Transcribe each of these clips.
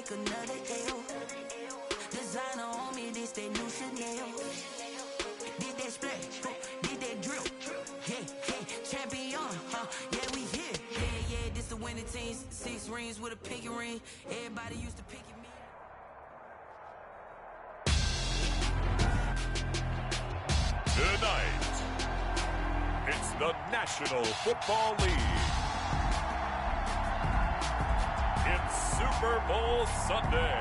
take another L. Designer on me, this that new Chanel. Did that splash, did that drill. Champion, yeah, we here. Yeah, this the winning team. 6 rings with a pinky ring. Everybody used to pick me. Tonight, it's the National Football League. It's Super Bowl Sunday.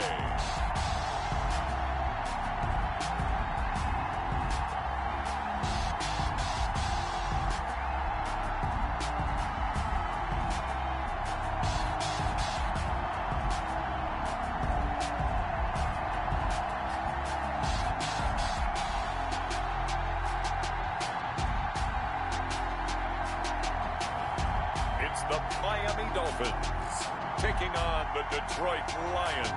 The Miami Dolphins taking on the Detroit Lions.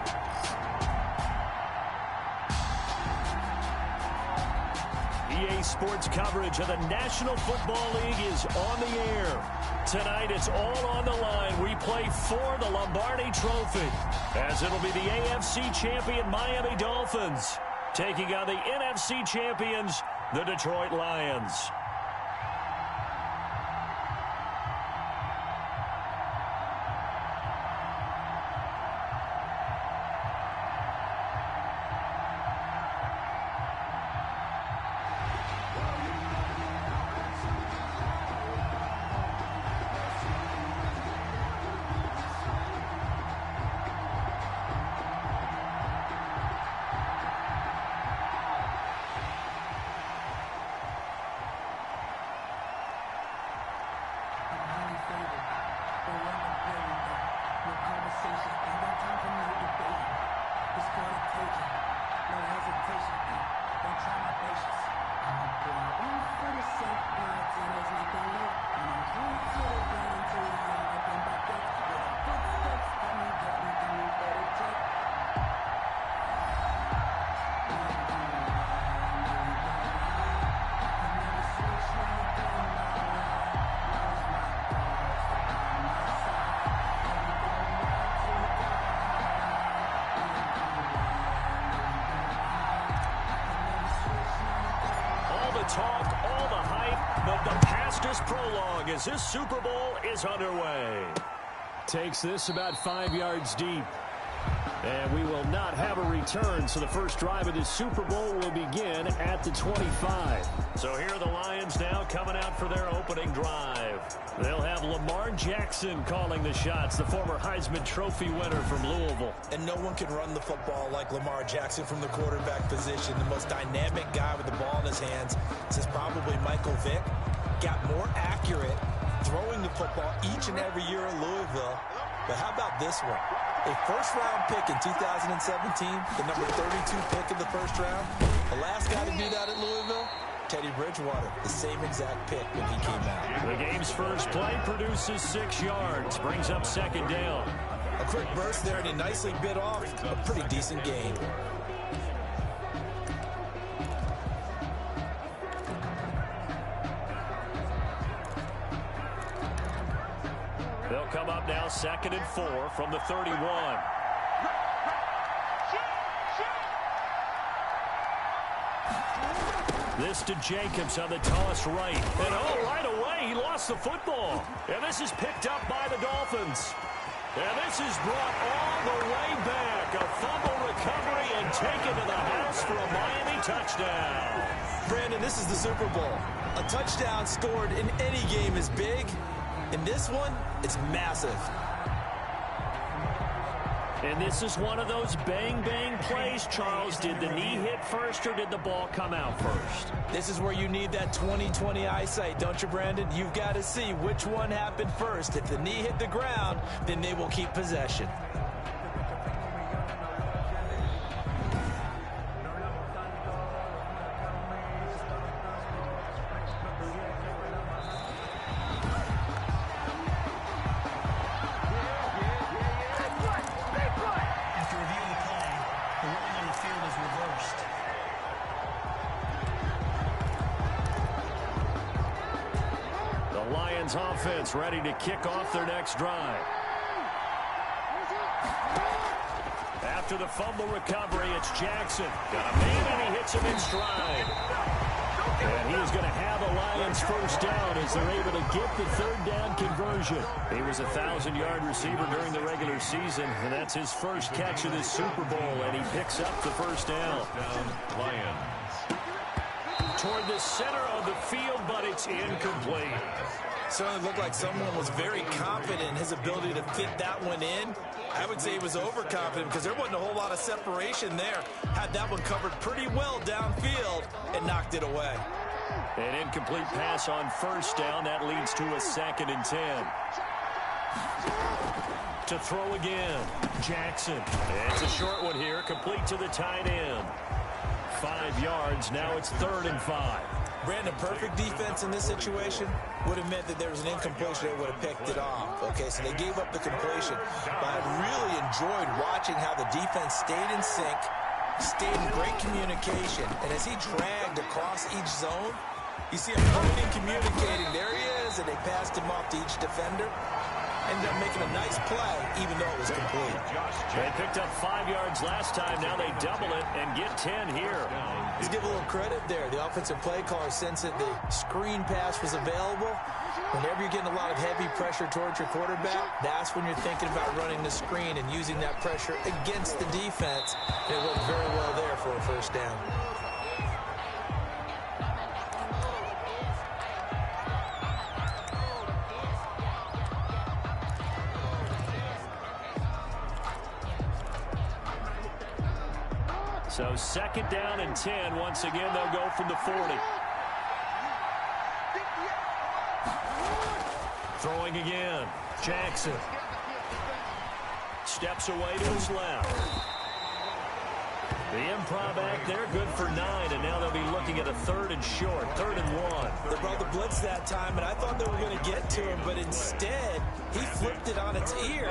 EA Sports coverage of the National Football League is on the air. Tonight, it's all on the line. We play for the Lombardi Trophy, as it'll be the AFC champion Miami Dolphins taking on the NFC champions, the Detroit Lions. Talk, all the hype, but the past is prologue as this Super Bowl is underway. Takes this about 5 yards deep. And we will not have a return, so the first drive of the Super Bowl will begin at the 25. So here are the Lions now coming out for their opening drive. They'll have Lamar Jackson calling the shots, the former Heisman Trophy winner from Louisville. And no one can run the football like Lamar Jackson from the quarterback position. The most dynamic guy with the ball in his hands since probably Michael Vick. Got more accurate throwing the football each and every year in Louisville. But how about this one? A first-round pick in 2017, the number 32 pick in the first round. The last guy to do that at Louisville, Teddy Bridgewater, the same exact pick when he came out. The game's first play produces 6 yards, brings up second down. A quick burst there, and he nicely bit off a pretty decent gain. They'll come up now 2nd and 4 from the 31. This to Jacobs on the toss right. And right away, he lost the football. And this is picked up by the Dolphins. And this is brought all the way back. A fumble recovery and taken to the house for a Miami touchdown. Brandon, this is the Super Bowl. A touchdown scored in any game is big. In this one, it's massive. And this is one of those bang-bang plays, Charles. Did the knee hit first or did the ball come out first? This is where you need that 20/20 eyesight, don't you, Brandon? You've got to see which one happened first. If the knee hit the ground, then they will keep possession. Offense ready to kick off their next drive. after the fumble recovery, it's Jackson. Got a man, and he hits him in stride. And he is going to have a Lions first down as they're able to get the third down conversion. He was a 1,000-yard receiver during the regular season, and that's his first catch of this Super Bowl, and he picks up the first down. Lions. Toward the center of the field, but it's incomplete. Certainly looked like someone was very confident in his ability to fit that one in. I would say he was overconfident because there wasn't a whole lot of separation there. Had that one covered pretty well downfield and knocked it away. An incomplete pass on first down. That leads to a 2nd and 10. To throw again, Jackson. It's a short one here, complete to the tight end. 5 yards, now it's 3rd and 5. Brandon, perfect defense in this situation would have meant that there was an incompletion. They would have picked it off. Okay, so they gave up the completion. But I really enjoyed watching how the defense stayed in sync, stayed in great communication. And as he dragged across each zone, you see him pointing, communicating. There he is, and they passed him off to each defender. Ended up making a nice play, even though it was complete. They picked up 5 yards last time. Now they double it and get 10 here. Let's give a little credit there. The offensive play caller sensed that the screen pass was available. Whenever you're getting a lot of heavy pressure towards your quarterback, that's when you're thinking about running the screen and using that pressure against the defense. It worked very well there for a first down. So 2nd down and 10. Once again, they'll go from the 40. Throwing again. Jackson. Steps away to his left. The improv act there, good for 9, and now they'll be looking at a 3rd and short, 3rd and 1. They brought the blitz that time, and I thought they were going to get to him, but instead, he flipped it on its ear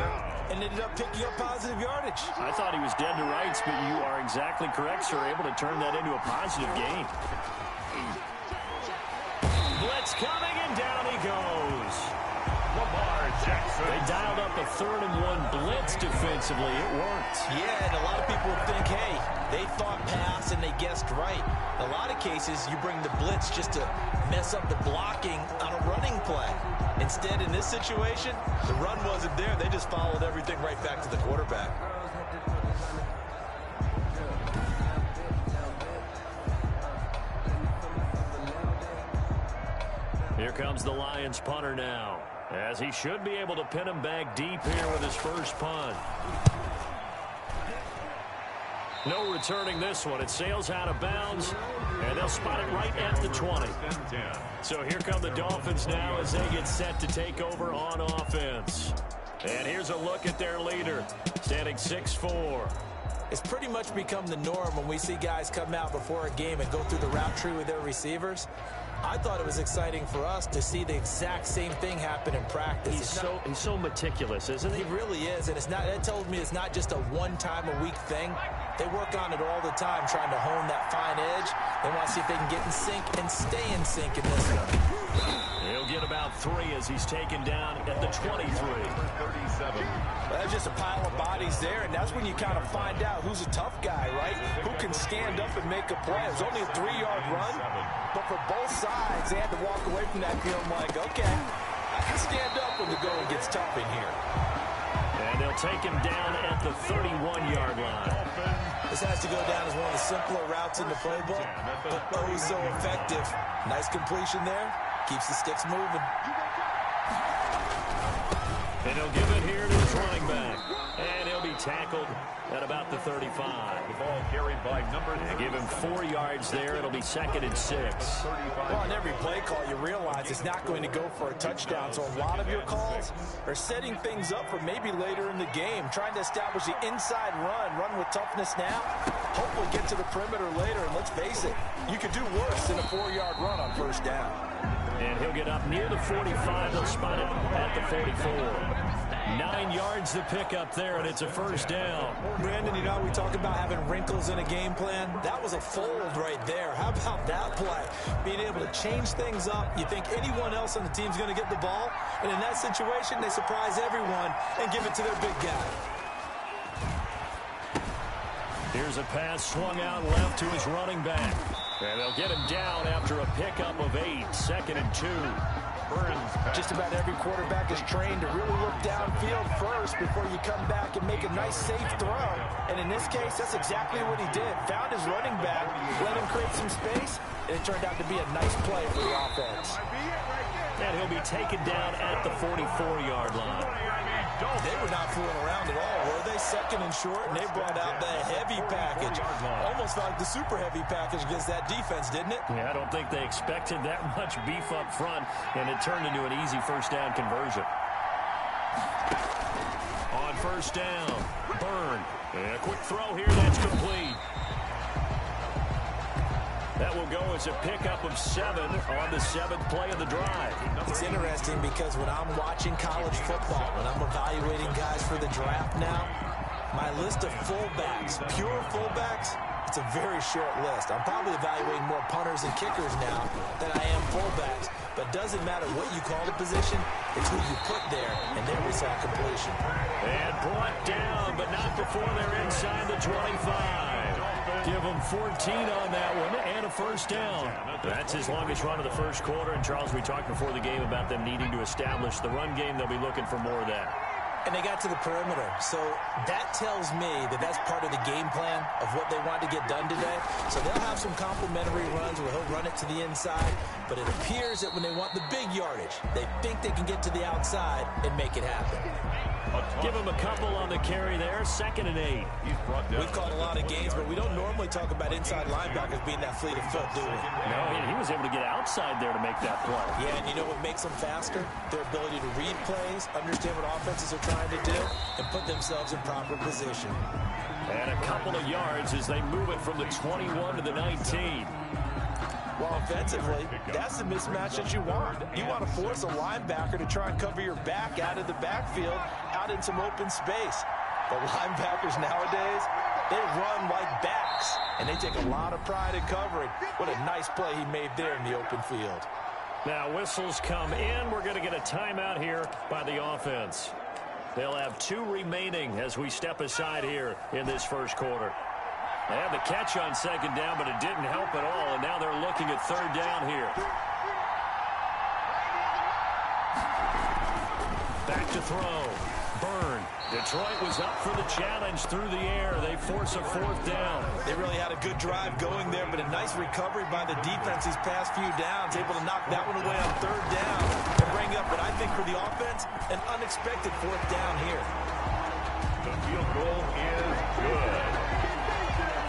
and ended up picking up positive yardage. I thought he was dead to rights, but you are exactly correct, sir. Able to turn that into a positive gain. Blitz coming, and down he goes. Lamar Jackson. They dialed up a 3rd and 1 blitz defensively. It worked. Yeah, and a lot of people would think, hey, they thought pass and they guessed right. In a lot of cases, you bring the blitz just to mess up the blocking on a running play. Instead, in this situation, the run wasn't there. They just followed everything right back to the quarterback. Here comes the Lions punter now, as he should be able to pin him back deep here with his first punt. No returning this one. It sails out of bounds, and they'll spot it right at the 20. So here come the Dolphins now as they get set to take over on offense. And here's a look at their leader, standing 6'4". It's pretty much become the norm when we see guys come out before a game and go through the route tree with their receivers. I thought it was exciting for us to see the exact same thing happen in practice. He's so meticulous, isn't he? He really is, and that tells me it's not just a one-time-a-week thing. They work on it all the time, trying to hone that fine edge. They want to see if they can get in sync and stay in sync in this one. He'll get about 3 as he's taken down at the 23. Well, that's just a pile of bodies there, and that's when you kind of find out who's a tough guy, right? Who can stand up and make a play. It was only a 3-yard run, but for both sides, they had to walk away from that feeling like, okay, I can stand up when the going gets tough in here. And they'll take him down at the 31-yard line. This has to go down as one of the simpler routes in the playbook, but oh so effective. Nice completion there. Keeps the sticks moving. And he'll give it here to his running back. And he'll be tackled at about the 35. The ball carried by number 3. Give him 4 yards there. It'll be 2nd and 6. Well, on every play call, you realize it's not going to go for a touchdown. So a lot of your calls are setting things up for maybe later in the game, trying to establish the inside run with toughness now, hopefully get to the perimeter later. And let's face it, you could do worse than a 4-yard run on first down. And he'll get up near the 45. They'll spot it at the 44. 9 yards to pick up there, and it's a first down. Brandon, you know, we talk about having wrinkles in a game plan. That was a fold right there. How about that play? Being able to change things up. You think anyone else on the team's going to get the ball, and in that situation, they surprise everyone and give it to their big guy. Here's a pass swung out left to his running back. And they'll get him down after a pickup of 8, 2nd and 2. Just about every quarterback is trained to really look downfield first before you come back and make a nice, safe throw. And in this case, that's exactly what he did. Found his running back, let him create some space, and it turned out to be a nice play for the offense. And he'll be taken down at the 44-yard line. They were not fooling around at all, were they? 2nd and short, and they brought out the heavy package. Almost like the super heavy package against that defense, didn't it? Yeah, I don't think they expected that much beef up front, and it turned into an easy first down conversion. On first down, Byrne. And a quick throw here, that's complete. That will go as a pickup of 7 on the 7th play of the drive. It's interesting because when I'm watching college football, when I'm evaluating guys for the draft now, my list of fullbacks, pure fullbacks, it's a very short list. I'm probably evaluating more punters and kickers now than I am fullbacks. But it doesn't matter what you call the position, it's who you put there, and there we saw completion. And brought down, but not before they're inside the 25. Give them 14 on that one and a first down. That's his longest run of the first quarter. And, Charles, we talked before the game about them needing to establish the run game. They'll be looking for more of that. And they got to the perimeter. So that tells me that that's part of the game plan of what they want to get done today. So they'll have some complementary runs where he'll run it to the inside. But it appears that when they want the big yardage, they think they can get to the outside and make it happen. Give him a couple on the carry there. 2nd and 8. We've called a lot of games, but we don't normally talk about inside linebackers being that fleet of foot, do we? No, he was able to get outside there to make that play. Yeah, and you know what makes them faster? Their ability to read plays, understand what offenses are trying to do, and put themselves in proper position. And a couple of yards as they move it from the 21 to the 19. Well, offensively, that's the mismatch that you want. You want to force a linebacker to try and cover your back out of the backfield, out in some open space. The linebackers nowadays, they run like backs, and they take a lot of pride in covering. What a nice play he made there in the open field. Now whistles come in. We're going to get a timeout here by the offense. They'll have 2 remaining as we step aside here in this first quarter. They had the catch on 2nd down, but it didn't help at all, and now they're looking at 3rd down here. Back to throw. Byrne. Detroit was up for the challenge through the air. They force a 4th down. They really had a good drive going there, but a nice recovery by the defense these past few downs, able to knock that one away on 3rd down and bring up what I think for the offense, an unexpected 4th down here. The field goal is good.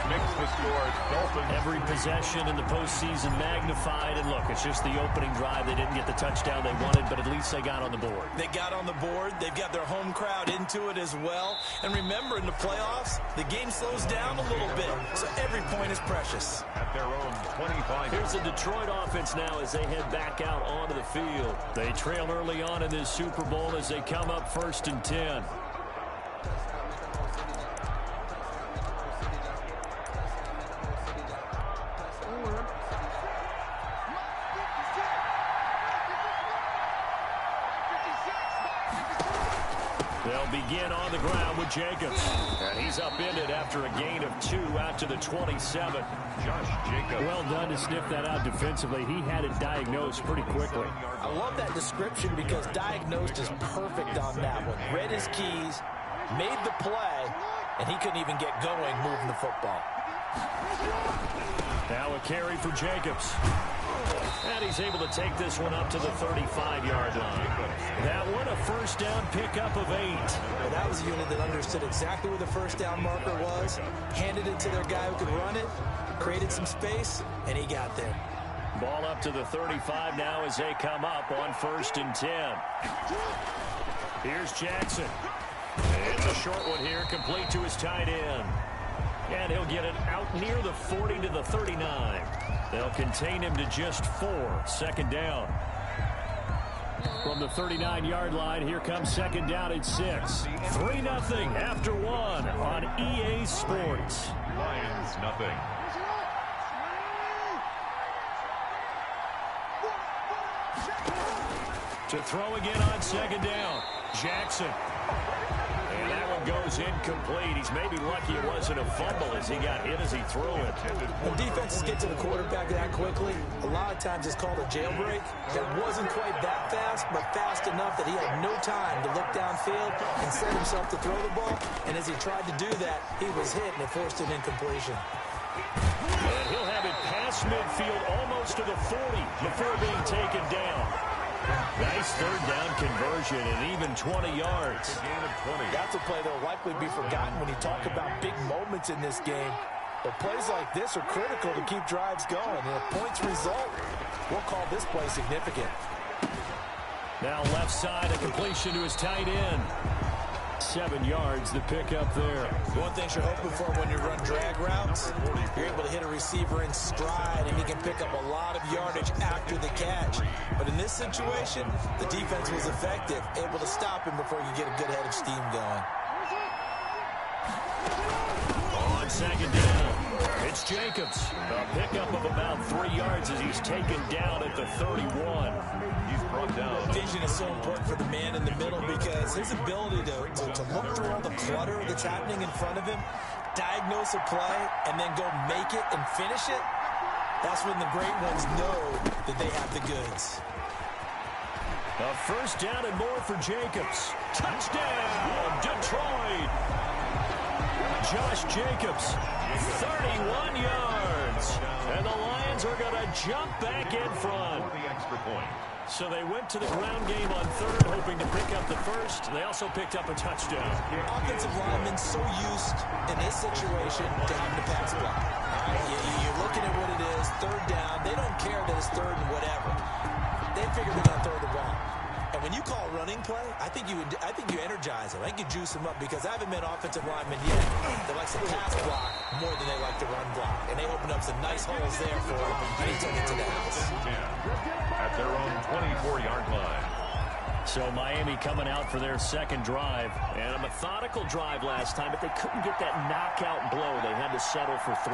Makes the score. Dolphins. Every possession in the postseason magnified. And look, it's just the opening drive. They didn't get the touchdown they wanted, but at least they got on the board. They got on the board. They've got their home crowd into it as well. And remember, in the playoffs, the game slows down a little bit, so every point is precious. At their own 25. Here's the Detroit offense now as they head back out onto the field. They trail early on in this Super Bowl as they come up 1st and 10. They'll begin on the ground with Jacobs. And he's upended after a gain of 2 out to the 27. Josh Jacobs. Well done to sniff that out defensively. He had it diagnosed pretty quickly. I love that description because diagnosed is perfect on that one. Read his keys, made the play, and he couldn't even get going moving the football. Now a carry for Jacobs. And he's able to take this one up to the 35-yard line. That one a first down pickup of 8. Well, that was a unit that understood exactly where the first down marker was, handed it to their guy who could run it, created some space, and he got there. Ball up to the 35 now as they come up on 1st and 10. Here's Jackson. It's a short one here, complete to his tight end. And he'll get it out near the 40 to the 39. They'll contain him to just 4. 2nd down. From the 39-yard line, here comes 2nd down at 6. 3-0 after 1 on EA Sports. Lions nothing. To throw again on 2nd down. Jackson. And that one goes incomplete. He's maybe lucky it wasn't a fumble as he got hit as he threw it. When defenses get to the quarterback that quickly, a lot of times it's called a jailbreak. It wasn't quite that fast, but fast enough that he had no time to look downfield and set himself to throw the ball. And as he tried to do that, he was hit, and it forced an incompletion. And he'll have it past midfield almost to the 40 before being taken down. Nice third down conversion and even 20 yards. That's a play that will likely be forgotten when you talk about big moments in this game. But plays like this are critical to keep drives going. And if points result, we'll call this play significant. Now left side, a completion to his tight end. 7 yards, the pickup there. One thing you're hoping for when you run drag routes, you're able to hit a receiver in stride, and he can pick up a lot of yardage after the catch. But in this situation, the defense was effective, able to stop him before you get a good head of steam going. On second down, it's Jacobs. A pickup of about 3 yards as he's taken down at the 31. He's brought down. Vision is so important for the man in the middle because his ability to look through all the clutter that's happening in front of him, diagnose a play, and then go make it and finish it, that's when the great ones know that they have the goods. A first down and more for Jacobs. Touchdown, Detroit. Josh Jacobs, 31 yards. And the Lions are going to jump back in front. The extra point. So they went to the ground game on third, hoping to pick up the first. They also picked up a touchdown. Offensive linemen so used in this situation to having to pass block. All right, you're looking at what it is, third down. They don't care that it's third and whatever. They figure they're going to throw the ball. And when you call a running play, I think you energize them. I think you juice them up because I haven't met offensive linemen yet that likes to pass block more than they like to run block. And they opened up some nice holes there for him, and he took it to the house. At their own 24-yard line. So Miami coming out for their second drive. And a methodical drive last time, but they couldn't get that knockout blow. They had to settle for 3.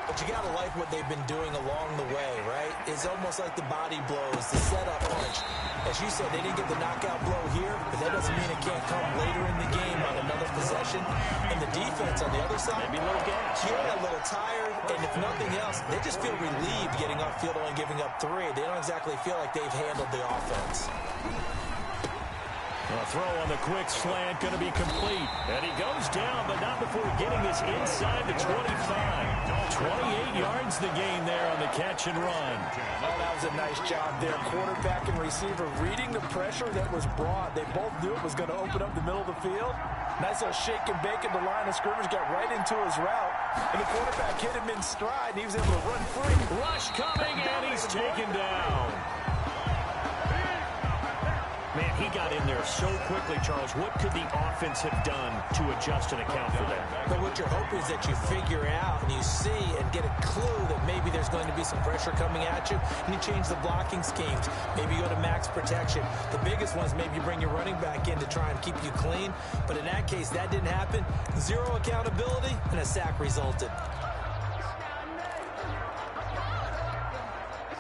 But you got to like what they've been doing along the way, right? It's almost like the body blows, the setup punch. As you said, they didn't get the knockout blow here, but that doesn't mean it can't come later in the game on another possession. And the defense on the other side, maybe a little gas. Yeah, a little tired. And if nothing else, they just feel relieved getting off field only giving up 3. They don't exactly feel like they've handled the offense. A throw on the quick slant going to be complete. And he goes down, but not before getting this inside the 25. 28 yards the gain there on the catch and run. Oh, that was a nice job there. Quarterback and receiver reading the pressure that was brought. They both knew it was going to open up the middle of the field. Nice little shake and bake at the line of scrimmage, got right into his route. And the quarterback hit him in stride, and he was able to run free. Rush coming, and he's taken down. Man, he got in there so quickly, Charles. What could the offense have done to adjust and account for that? But what you're hoping is that you figure out and you see and get a clue that maybe there's going to be some pressure coming at you, and you change the blocking schemes. Maybe you go to max protection. The biggest one is maybe you bring your running back in to try and keep you clean. But in that case, that didn't happen. 0 accountability, and a sack resulted.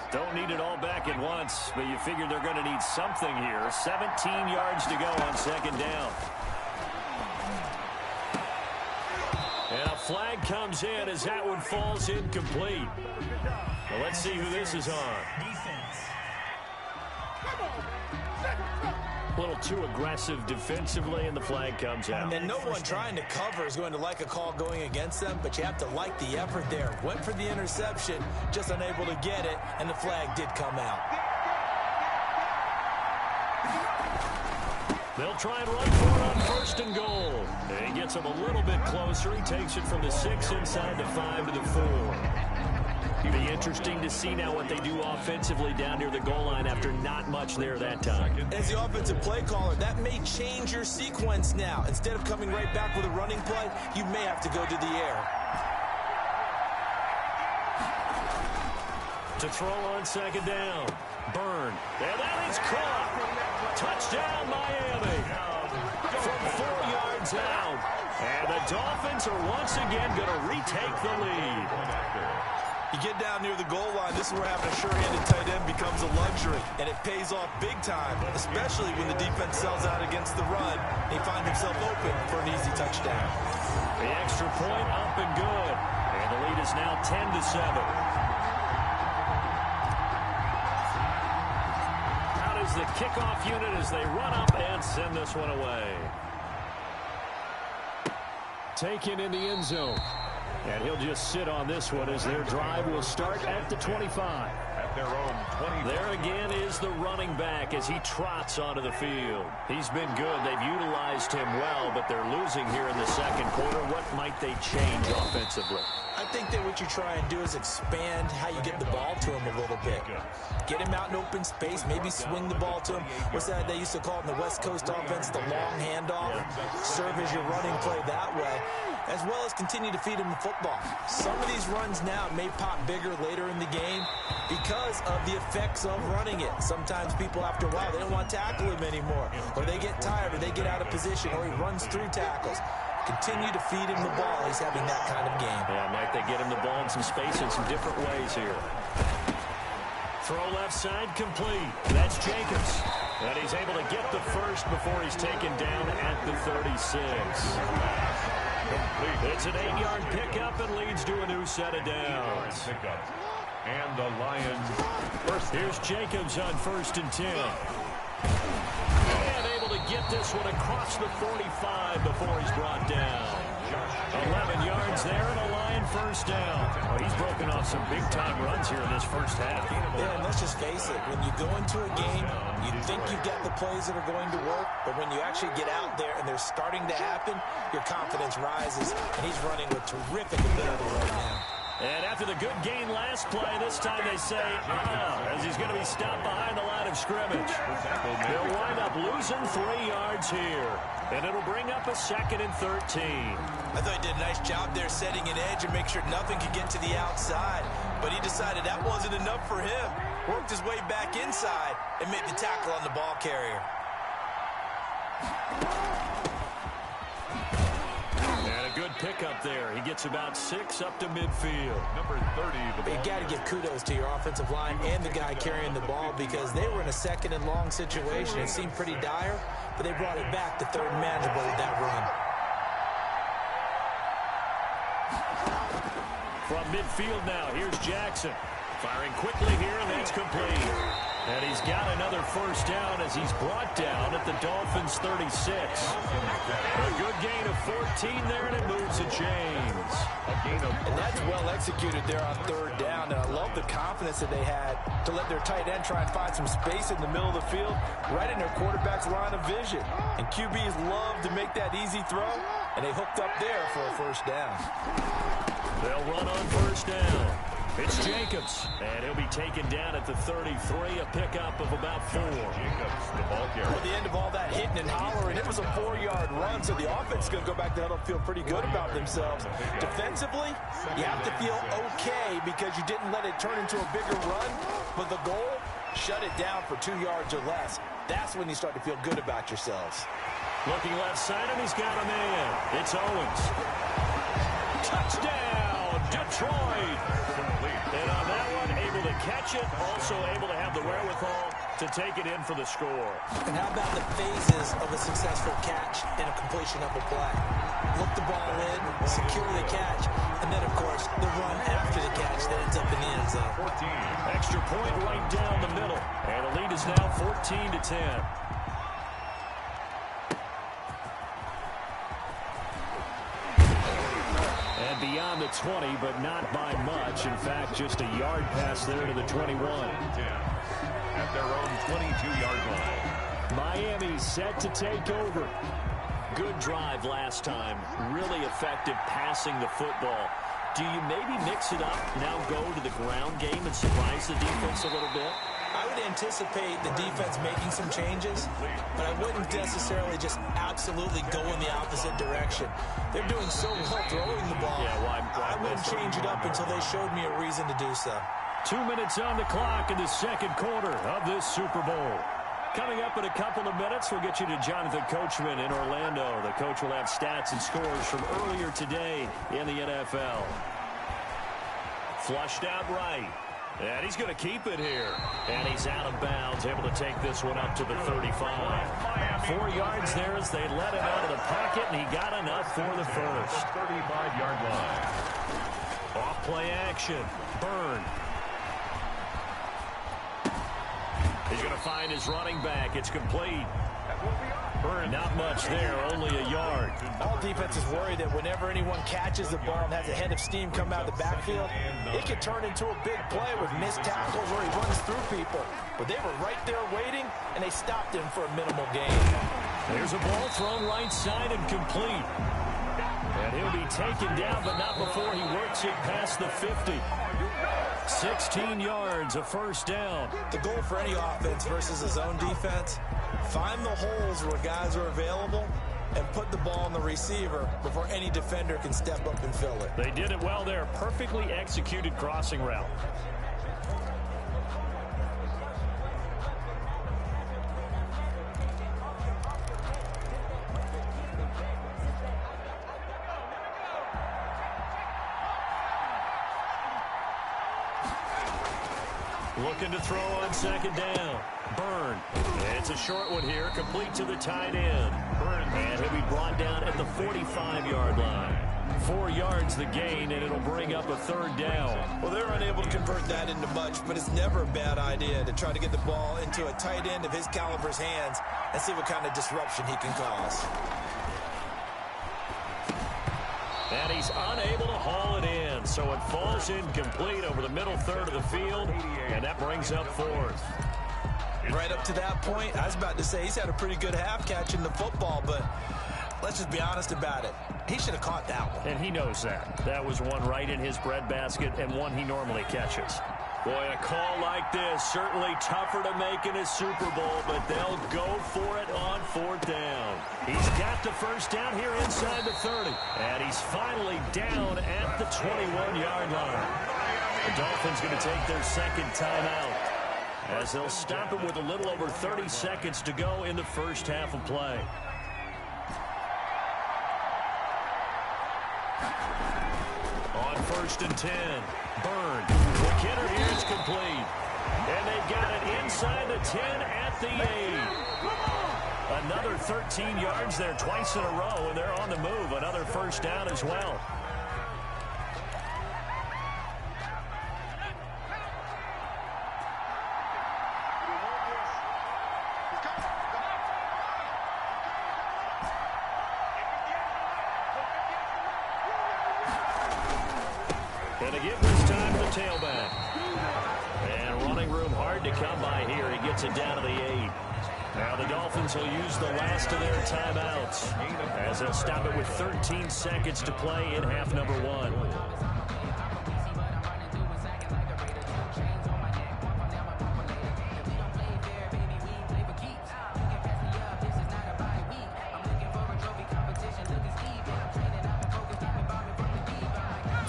Don't need it all back at once, but you figure they're going to need something here. 17 yards to go on second down. And a flag comes in as that one falls incomplete. Well, let's see who this is on. A little too aggressive defensively, and the flag comes out. And no one trying to cover is going to like a call going against them, but you have to like the effort there. Went for the interception, just unable to get it, and the flag did come out. They'll try and run for it on first and goal. And he gets him a little bit closer. He takes it from the 6 inside the 5 to the 4. It'll be interesting to see now what they do offensively down near the goal line after not much there that time. As the offensive play caller, that may change your sequence now. Instead of coming right back with a running play, you may have to go to the air. To throw on second down. Burn. And that is caught. Touchdown, Miami. From 4 yards out. And the Dolphins are once again going to retake the lead. You get down near the goal line, this is where having a sure-handed tight end becomes a luxury, and it pays off big time, especially when the defense sells out against the run. He finds himself open for an easy touchdown. The extra point up and good, and the lead is now 10-7. Out is the kickoff unit as they run up and send this one away. Taken in the end zone. And he'll just sit on this one as their drive will start at the 25. At their own 20. There again is the running back as he trots onto the field. He's been good. They've utilized him well, but they're losing here in the second quarter. What might they change offensively? I think that what you try and do is expand how you get the ball to him a little bit. Get him out in open space, maybe swing the ball to him. What's that they used to call it in the West Coast offense, the long handoff? Serve as your running play that way, as well as continue to feed him the football. Some of these runs now may pop bigger later in the game because of the effects of running it. Sometimes people, after a while, they don't want to tackle him anymore, or they get tired, or they get out of position, or he runs through tackles. Continue to feed him the ball. He's having that kind of game. Yeah, might they get him the ball in some space in some different ways here. Throw left side complete. That's Jacobs. And he's able to get the first before he's taken down at the 36. It's an 8-yard pickup and leads to a new set of downs. And the Lions first. Here's Jacobs on 1st and 10. And able to get this one across the 45 before he's brought down. 11 yards there and a Lion first down. Well, he's broken off some big-time runs here in this first half. Yeah, and let's just face it. When you go into a game, you think you've got the plays that are going to work, but when you actually get out there and they're starting to happen, your confidence rises, and he's running with terrific ability right now. And after the good gain last play, this time they say, as he's going to be stopped behind the line of scrimmage. They'll wind up losing 3 yards here, and it'll bring up a 2nd and 13. I thought he did a nice job there setting an edge and make sure nothing could get to the outside, but he decided that wasn't enough for him. Worked his way back inside and made the tackle on the ball carrier. Good pickup there. He gets about 6 up to midfield. Number 30. You got to give kudos to your offensive line and the guy carrying the ball because they were in a 2nd and long situation. It seemed pretty dire, but they brought it back to 3rd and manageable with that run. From midfield now, here's Jackson. Firing quickly here, and that's complete. And he's got another first down as he's brought down at the Dolphins' 36. A good gain of 14 there, and it moves the chains. And that's well executed there on 3rd down. And I love the confidence that they had to let their tight end try and find some space in the middle of the field, right in their quarterback's line of vision. And QBs love to make that easy throw, and they hooked up there for a first down. They'll run on first down. It's Jacobs, and he'll be taken down at the 33, a pickup of about 4. Jacobs, the ball carrier. At the end of all that hitting and hollering, it was a 4-yard run, so the offense is going to go back to huddle and feel pretty good about themselves. Defensively, you have to feel okay because you didn't let it turn into a bigger run, but the goal, shut it down for 2 yards or less. That's when you start to feel good about yourselves. Looking left side, and he's got a man. It's Owens. Touchdown, Detroit. And on that one, able to catch it, also able to have the wherewithal to take it in for the score. And how about the phases of a successful catch and a completion of a play? Look the ball in, secure the catch, and then, of course, the run after the catch that ends up in the end zone. 14. Extra point right down the middle. And the lead is now 14-10. Beyond the 20, but not by much. In fact, just a yard pass there to the 21. At their own 22-yard line. Miami set to take over. Good drive last time. Really effective passing the football. Do you maybe mix it up, now go to the ground game and surprise the defense a little bit? I would anticipate the defense making some changes, but I wouldn't necessarily just absolutely go in the opposite direction. They're doing so well throwing the ball. Yeah, I wouldn't change it up until they showed me a reason to do so. 2 minutes on the clock in the second quarter of this Super Bowl. Coming up in a couple of minutes, we'll get you to Jonathan Coachman in Orlando. The coach will have stats and scores from earlier today in the NFL. Flushed out right. And he's going to keep it here. And he's out of bounds, able to take this one up to the 35. 4 yards there as they let him out of the pocket, and he got enough for the first. 35-yard line. Off play action. Byrne. He's going to find his running back. It's complete. Not much there, only a yard. All defenses worry that whenever anyone catches the ball and has a head of steam come out of the backfield, it can turn into a big play with missed tackles where he runs through people. But they were right there waiting, and they stopped him for a minimal gain. There's a ball thrown right side and complete. And he'll be taken down, but not before he works it past the 50. 16 yards, a first down. The goal for any offense versus his own defense, find the holes where guys are available and put the ball on the receiver before any defender can step up and fill it. They did it well there. Perfectly executed crossing route. Looking to throw on second down. Byrne. It's a short one here, complete to the tight end. And he'll be brought down at the 45-yard line. 4 yards the gain, and it'll bring up a third down. Well, they're unable to convert that into much, but it's never a bad idea to try to get the ball into a tight end of his caliber's hands and see what kind of disruption he can cause. And he's unable to haul it in, so it falls incomplete over the middle third of the field, and that brings up fourth. Right up to that point, I was about to say he's had a pretty good half catching the football, but let's just be honest about it. He should have caught that one. And he knows that. That was one right in his breadbasket and one he normally catches. Boy, a call like this, certainly tougher to make in a Super Bowl, but they'll go for it on fourth down. He's got the first down here inside the 30, and he's finally down at the 21-yard line. The Dolphins going to take their second timeout as they'll stop him with a little over 30 seconds to go in the first half of play. On 1st and 10, Byrne. McKinnon here is complete. And they've got it inside the 10 at the 8. Another 13 yards there twice in a row, and they're on the move. Another first down as well. And to give this time to the tailback. And running room hard to come by here. He gets it down to the 8. Now the Dolphins will use the last of their timeouts as they'll stop it with 13 seconds to play in half number 1.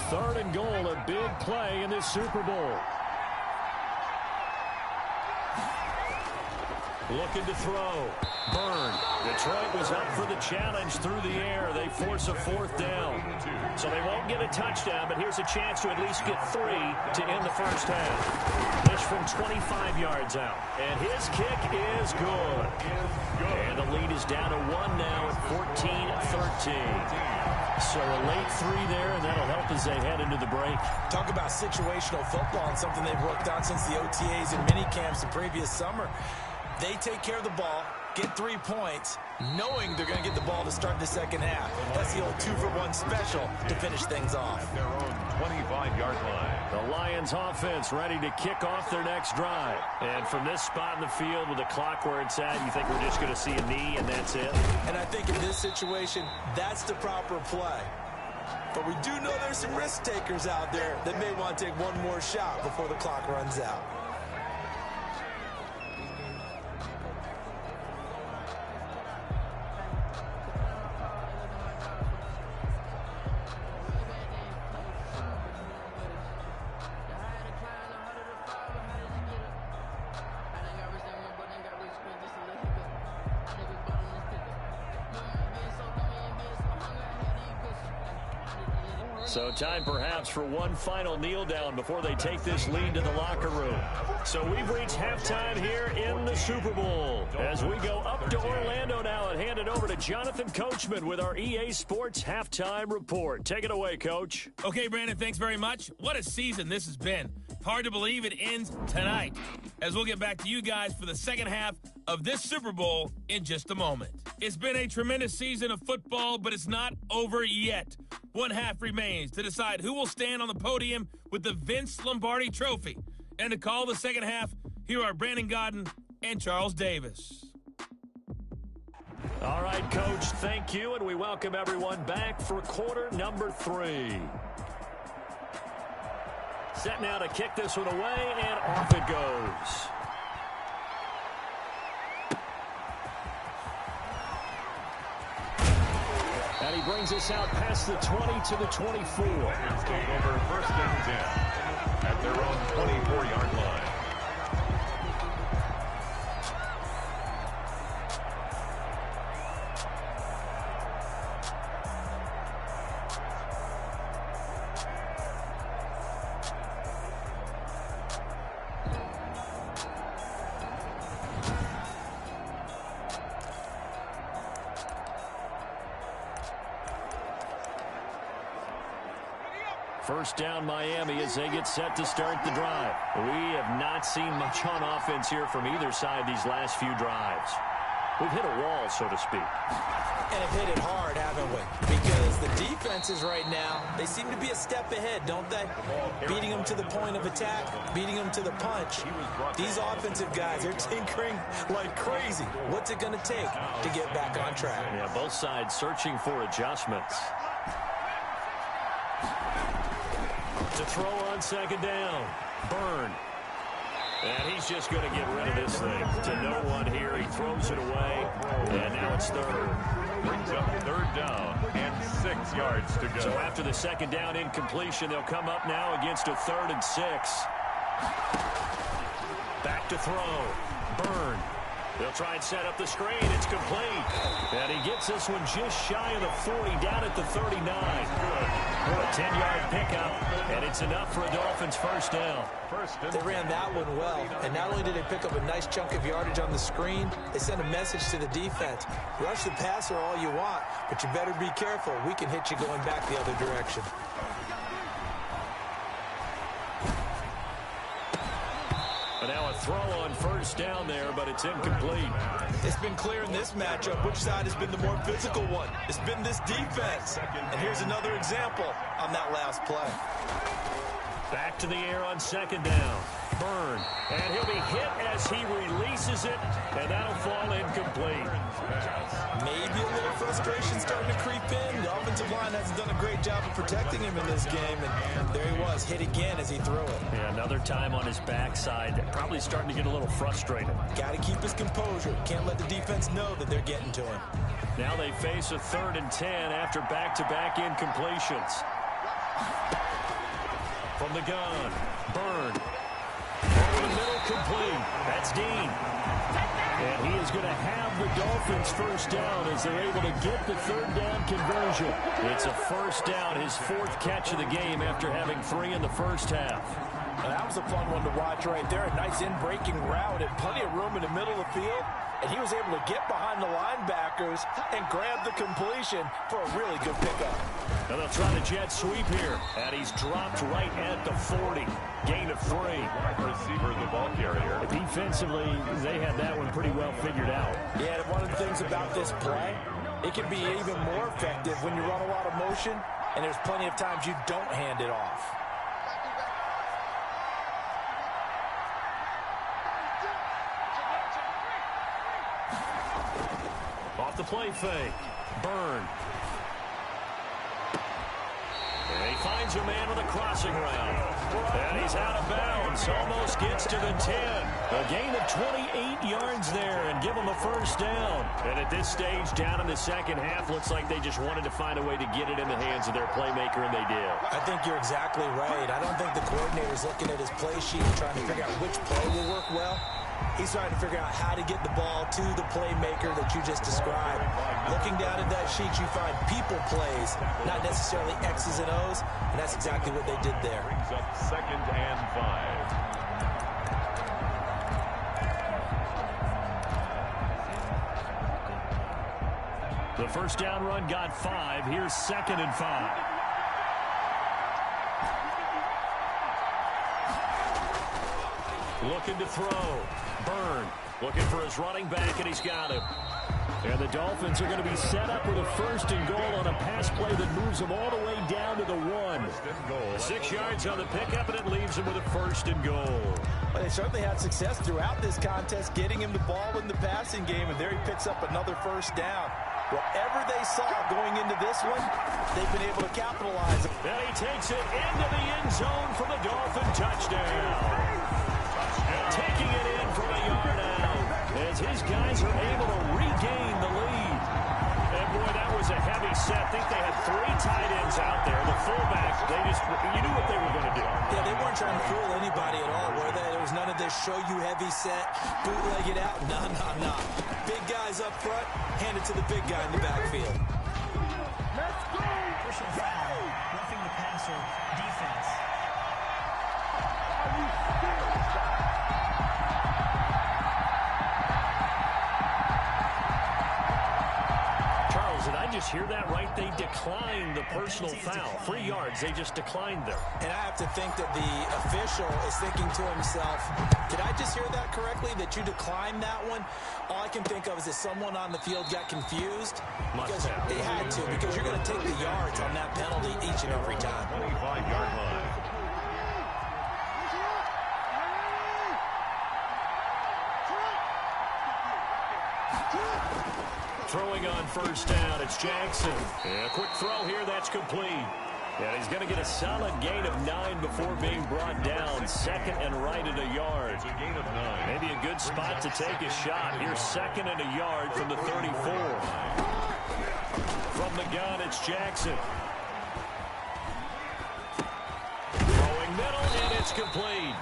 Third and goal, a big play in this Super Bowl. Looking to throw. Byrne. Detroit was up for the challenge through the air. They force a fourth down. So they won't get a touchdown, but here's a chance to at least get 3 to end the first half. Pitch from 25 yards out. And his kick is good. And the lead is down to 1 now at 14-13. So a late 3 there, and that'll help as they head into the break. Talk about situational football and something they've worked on since the OTAs and mini camps the previous summer. They take care of the ball, get 3 points, knowing they're going to get the ball to start the second half. That's the old 2-for-1 special to finish things off. Their own 25-yard line. The Lions offense ready to kick off their next drive. And from this spot in the field with the clock where it's at, you think we're just going to see a knee and that's it? And I think in this situation, that's the proper play. But we do know there's some risk takers out there that may want to take one more shot before the clock runs out. So time perhaps for one final kneel down before they take this lead to the locker room. So we've reached halftime here in the Super Bowl. As we go up to Orlando now and hand it over to Jonathan Coachman with our EA Sports Halftime Report. Take it away, Coach. Okay, Brandon, thanks very much. What a season this has been. Hard to believe it ends tonight, as we'll get back to you guys for the second half of this Super Bowl in just a moment. It's been a tremendous season of football, but it's not over yet. One half remains to decide who will stand on the podium with the Vince Lombardi Trophy. And to call the second half, here are Brandon Godden and Charles Davis. All right, Coach, thank you, and we welcome everyone back for quarter number 3. Set now to kick this one away, and off it goes. And he brings us out past the 20 to the 24. Take over first and 10 at their own 24-yard line. First down, Miami, as they get set to start the drive. We have not seen much on offense here from either side these last few drives. We've hit a wall, so to speak. And have hit it hard, haven't we? Because the defenses right now, they seem to be a step ahead, don't they? Beating them to the point of attack, beating them to the punch. These offensive guys are tinkering like crazy. What's it going to take to get back on track? Yeah, both sides searching for adjustments. To throw on second down. Burn. And he's just going to get rid of this thing. To no one here. He throws it away. And now it's third. Brings up third down and 6 yards to go. So after the second down incompletion, they'll come up now against a 3rd and 6. Back to throw. Burn. They'll try and set up the screen. It's complete. And he gets this one just shy of the 40, down at the 39. A 10-yard pickup, and it's enough for a Dolphins first down. They ran that one well, and not only did they pick up a nice chunk of yardage on the screen, they sent a message to the defense. Rush the passer all you want, but you better be careful. We can hit you going back the other direction. Now a throw on first down there, but it's incomplete. It's been clear in this matchup which side has been the more physical one. It's been this defense. And here's another example on that last play. Back to the air on second down. Burn. And he'll be hit as he releases it, and that'll fall incomplete. Maybe a little frustration starting to creep in. The offensive line hasn't done a great job of protecting him in this game, and there he was, hit again as he threw it. Yeah, another time on his backside, probably starting to get a little frustrated. Got to keep his composure. Can't let the defense know that they're getting to him. Now they face a 3rd and 10 after back-to-back incompletions. From the gun, Burn. Over the middle, complete. That's Dean. And he is going to have the Dolphins first down as they're able to get the 3rd down conversion. It's a first down, his 4th catch of the game after having 3 in the first half. Well, that was a fun one to watch right there. A nice in-breaking route and plenty of room in the middle of the field. And he was able to get behind the linebackers and grab the completion for a really good pickup. Now they'll try the jet sweep here. And he's dropped right at the 40. Gain of 3. Receiver, the ball carrier. Defensively, they had that one pretty well figured out. Yeah, and one of the things about this play, it can be even more effective when you run a lot of motion, and there's plenty of times you don't hand it off. Off the play fake. Burn. And he finds a man with a crossing route. And he's out of bounds. Almost gets to the 10. A gain of 28 yards there and give him a first down. And at this stage, down in the second half, looks like they just wanted to find a way to get it in the hands of their playmaker, and they did. I think you're exactly right. I don't think the coordinator's looking at his play sheet and trying to figure out which play will work well. He's trying to figure out how to get the ball to the playmaker that you just described. Looking down at that sheet, you find people plays, not necessarily X's and O's, and that's exactly what they did there. Brings up 2nd and 5. The first down run got 5. Here's 2nd and 5. Looking to throw. Byrne looking for his running back, and he's got him. And the Dolphins are going to be set up with a 1st and goal on a pass play that moves them all the way down to the 1. 6 yards on the pickup, and it leaves them with a 1st and goal. Well, they certainly had success throughout this contest, getting him the ball in the passing game, and there he picks up another 1st down. Whatever they saw going into this one, they've been able to capitalize. And he takes it into the end zone for the Dolphin touchdown. Taking it in from a yard out as his guys are able to regain the lead. And, boy, that was a heavy set. I think they had 3 tight ends out there. The fullback, you knew what they were going to do. Yeah, they weren't trying to fool anybody at all, were they? There was none of this show-you-heavy set, bootleg it out. No. Big guys up front, hand it to the big guy in the backfield. Let's go! Personal foul, roughing the passer, defense. Charles, did I just hear that right? They declined the personal foul. 3 yards, they just declined there. And I have to think that the official is thinking to himself, did I just hear that correctly, that you declined that one? All I can think of is that someone on the field got confused. Because they had to, because you're going to take the yards on that penalty each and every time. 25-yard line. Throwing on 1st down, it's Jackson. And a quick throw here, that's complete. And he's going to get a solid gain of 9 before being brought down. 2nd and right at a yard. It's a gain of 9. Maybe a good spot to take a shot. Here's 2nd and a yard from the 34. From the gun, it's Jackson. Throwing middle, and it's complete.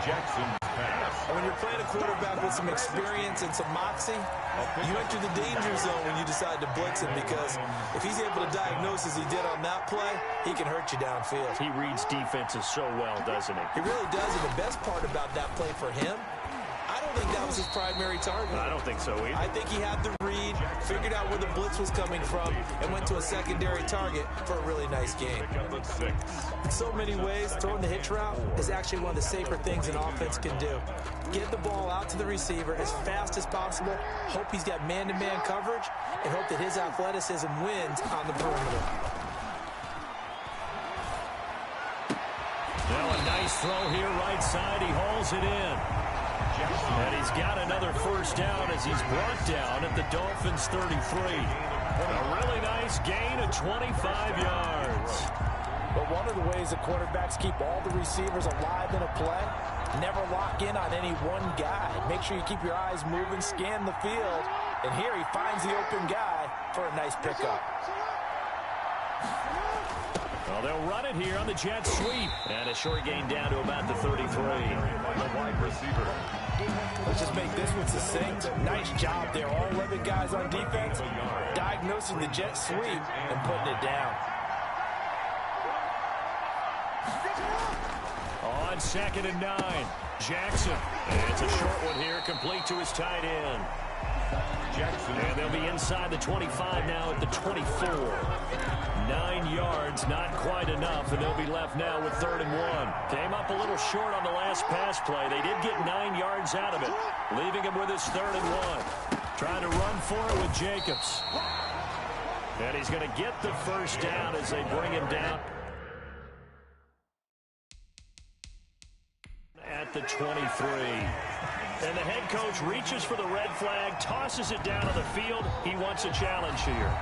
Jackson's pass. When you're playing a quarterback with some experience and some moxie, you enter the danger zone when you decide to blitz him, because if he's able to diagnose as he did on that play, he can hurt you downfield. He reads defenses so well, doesn't he? He really does, and the best part about that play for him, I don't think that was his primary target. I don't think so either. I think he had the read, figured out where the blitz was coming from, and went to a secondary target for a really nice game. Pick up of 6. In so many ways, throwing the hitch route is actually one of the safer things an offense can do. Get the ball out to the receiver as fast as possible, hope he's got man-to-man coverage, and hope that his athleticism wins on the perimeter. Well, a nice throw here, right side. He hauls it in. And he's got another 1st down as he's brought down at the Dolphins' 33. A really nice gain of 25 yards. But one of the ways that quarterbacks keep all the receivers alive in a play, never lock in on any one guy. Make sure you keep your eyes moving, scan the field, and here he finds the open guy for a nice pickup. Well, they'll run it here on the jet sweep. And a short gain down to about the 33. The wide receiver. Let's just make this one succinct. Nice job there. All 11 guys on defense diagnosing the jet sweep and putting it down. On 2nd and 9, Jackson. And it's a short one here, complete to his tight end. Jackson. And they'll be inside the 25 now at the 24. 9 yards, not quite enough, and they'll be left now with 3rd and 1. Came up a little short on the last pass play. They did get 9 yards out of it, leaving him with his 3rd and 1. Trying to run for it with Jacobs. And he's going to get the 1st down as they bring him down at the 23. And the head coach reaches for the red flag, tosses it down on the field. He wants a challenge here.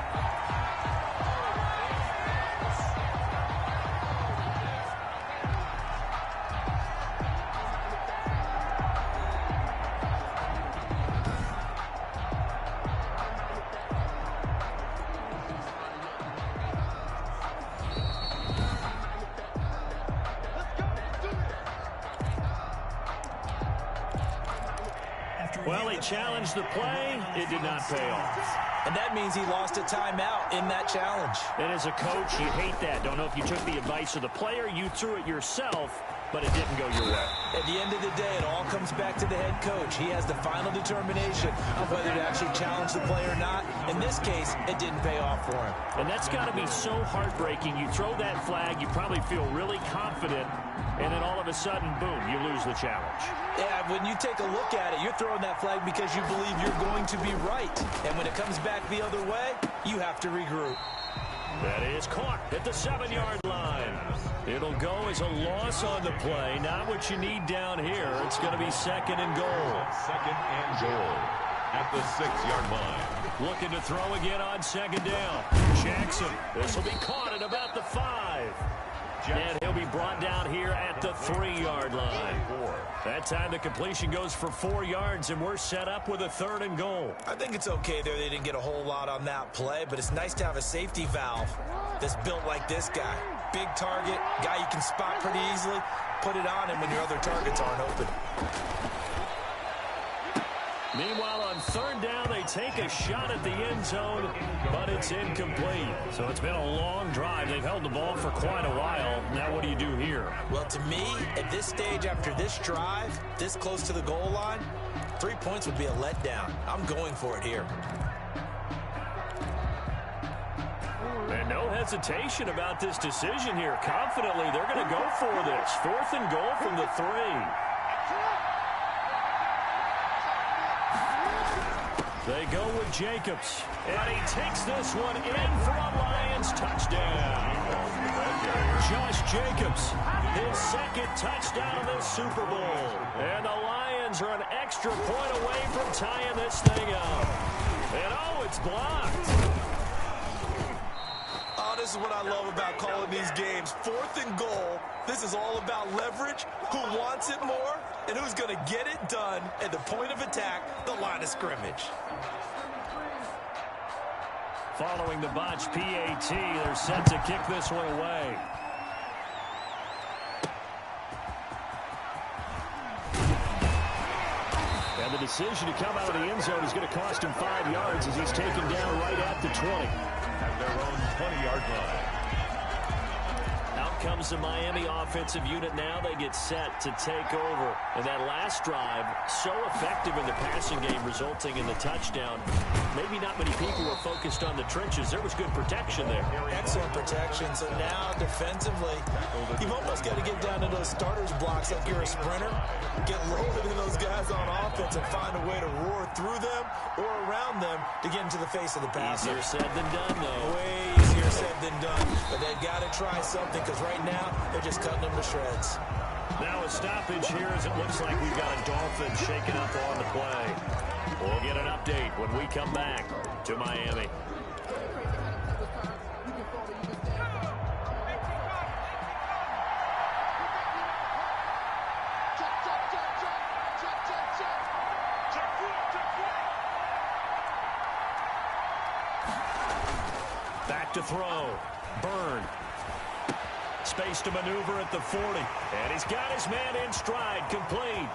Well, he challenged the play. It did not pay off. And that means he lost a timeout in that challenge. And as a coach, you hate that. Don't know if you took the advice of the player, you threw it yourself, but it didn't go your way. At the end of the day, it all comes back to the head coach. He has the final determination of whether to actually challenge the play or not. In this case, it didn't pay off for him. And that's got to be so heartbreaking. You throw that flag, you probably feel really confident, and then all of a sudden, boom, you lose the challenge. Yeah, when you take a look at it, you're throwing that flag because you believe you're going to be right. And when it comes back the other way, you have to regroup. That is caught at the 7-yard line. It'll go as a loss on the play. Not what you need down here. It's going to be 2nd and goal. 2nd and goal at the 6-yard line. Looking to throw again on 2nd down. Jackson. This will be caught at about the 5. And he'll be brought down here at the 3-yard line. That time the completion goes for 4 yards, and we're set up with a 3rd and goal. I think it's okay there. They didn't get a whole lot on that play, but it's nice to have a safety valve that's built like this guy. Big target, guy you can spot pretty easily. Put it on him when your other targets aren't open. Meanwhile, on 3rd down, they take a shot at the end zone, but it's incomplete. So it's been a long drive. They've held the ball for quite a while. Now what do you do here? Well, to me, at this stage, after this drive, this close to the goal line, 3 points would be a letdown. I'm going for it here. And no hesitation about this decision here. Confidently, they're going to go for this. 4th and goal from the 3. They go with Jacobs, and he takes this one in for a Lions touchdown. Josh Jacobs, his 2nd touchdown of this Super Bowl. And the Lions are an extra point away from tying this thing up. And oh, it's blocked. Oh, this is what I love about calling these games. 4th and goal. This is all about leverage, who wants it more, and who's going to get it done at the point of attack, the line of scrimmage. Following the botch PAT, they're set to kick this one away. And the decision to come out of the end zone is going to cost him 5 yards as he's taken down right at the 20. At their own 20-yard line. Out comes the Miami offensive unit now. They get set to take over. And that last drive, so effective in the passing game, resulting in the touchdown. Maybe not many people were focused on the trenches. There was good protection there. Excellent protection. So now, defensively, you've almost got to get down to those starters blocks like you're a sprinter. Get loaded in those guys on offense and find a way to roar through them or around them to get into the face of the passer. Easier said than done, though. Way easier said than done. But they've got to try something because right now they're just cutting them to shreds. Now a stoppage here as it looks like we've got a Dolphin shaken up on the play. We'll get an update when we come back to Miami. Back to throw. Byrne. Space to maneuver at the 40. And he's got his man in stride, complete.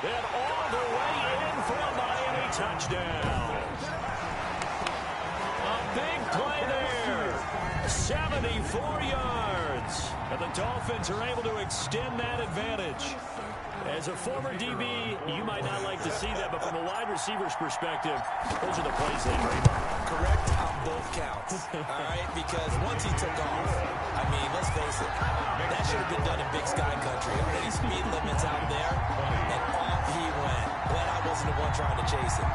Then all the way in for a Miami touchdown. A big play there. 74 yards. And the Dolphins are able to extend that advantage. As a former DB, you might not like to see that, but from a wide receiver's perspective, those are the plays they dream of. Correct on both counts, all right? Because once he took off, I mean, let's face it, that should have been done in Big Sky Country. Already speed limits out there, and off he went. Glad I wasn't the one trying to chase him.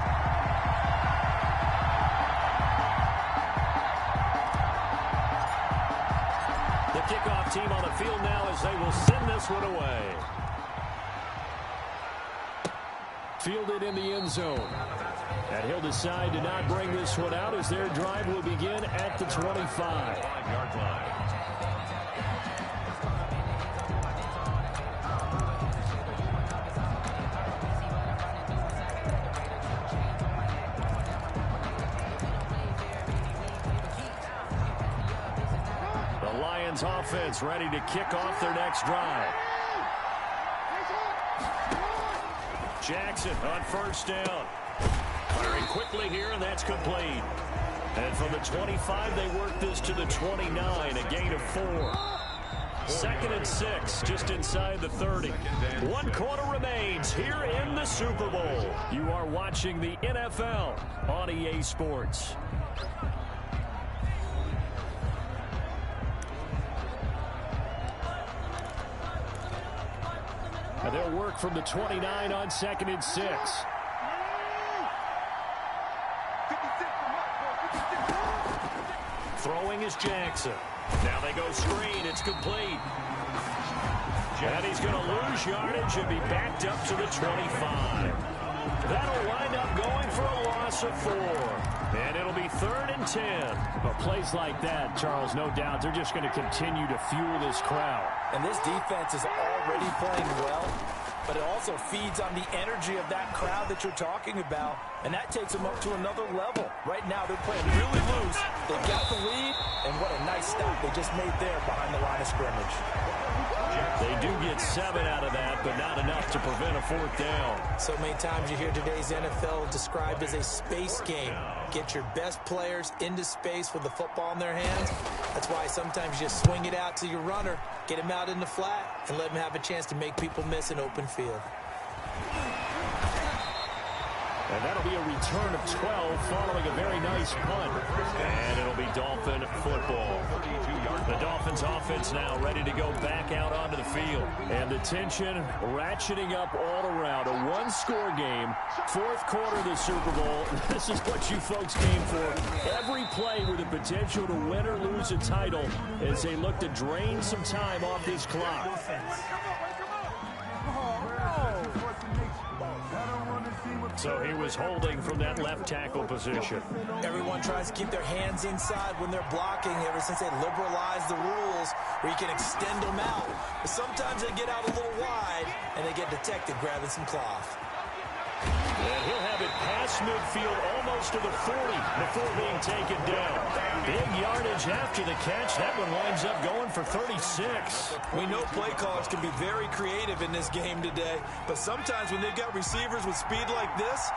The kickoff team on the field now as they will send this one away. Fielded in the end zone. And he'll decide to not bring this one out as their drive will begin at the 25. 5-yard line. The Lions offense ready to kick off their next drive. Jackson on first down. Firing quickly here, and that's complete. And from the 25, they work this to the 29, a gain of 4. 2nd and 6, just inside the 30. 1 quarter remains here in the Super Bowl. You are watching the NFL on EA Sports. And they'll work from the 29 on 2nd and 6. Throwing is Jackson. Now they go screen. It's complete. And he's going to lose yardage and be backed up to the 25. That'll wind up going for a loss of 4. And it'll be 3rd and 10. But plays like that, Charles, no doubt, they're just going to continue to fuel this crowd. And this defense is already playing well, but it also feeds on the energy of that crowd that you're talking about, and that takes them up to another level. Right now, they're playing really loose. They've got the lead, and what a nice stop they just made there behind the line of scrimmage. They do get 7 out of that, but not enough to prevent a 4th down. So many times you hear today's NFL described as a space game. Get your best players into space with the football in their hands. That's why sometimes you swing it out to your runner, get him out in the flat, and let him have a chance to make people miss an open field. And that'll be a return of 12 following a very nice punt. And it'll be Dolphin football. The Dolphins offense now ready to go back out onto the field. And the tension ratcheting up all around. A one-score game, 4th quarter of the Super Bowl. This is what you folks came for. Every play with the potential to win or lose a title as they look to drain some time off this clock. So he was holding from that left tackle position. Everyone tries to keep their hands inside when they're blocking ever since they liberalized the rules where you can extend them out. But sometimes they get out a little wide and they get detected grabbing some cloth. And he'll have it past midfield almost to the 40 before being taken down. Big yardage after the catch. That one winds up going for 36. We know play callers can be very creative in this game today, but sometimes when they've got receivers with speed like this,